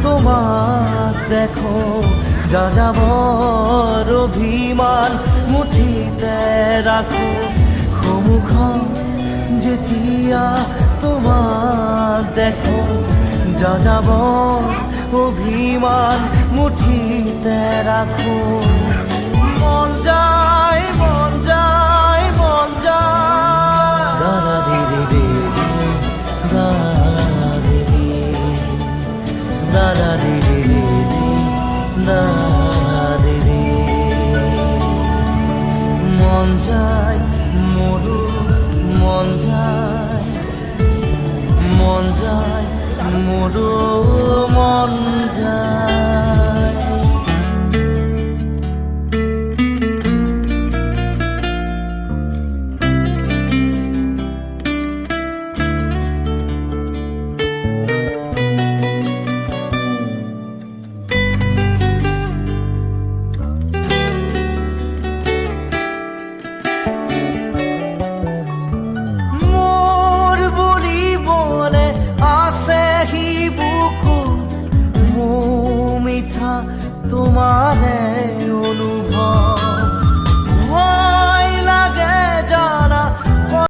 তোমার দেখো যাযাবর অভিমান মুঠিতে রাখো সমুখন যেতিয়া তোমার দেখো যাযাবর অভিমান মুঠিতে রাখো মন যায় মন যায় মন যায় দাদা দিদি দিদি দাদা দিদি দিদি মন যায় মোরো মন যায় মন যায় মোরো মন যায় তোমারে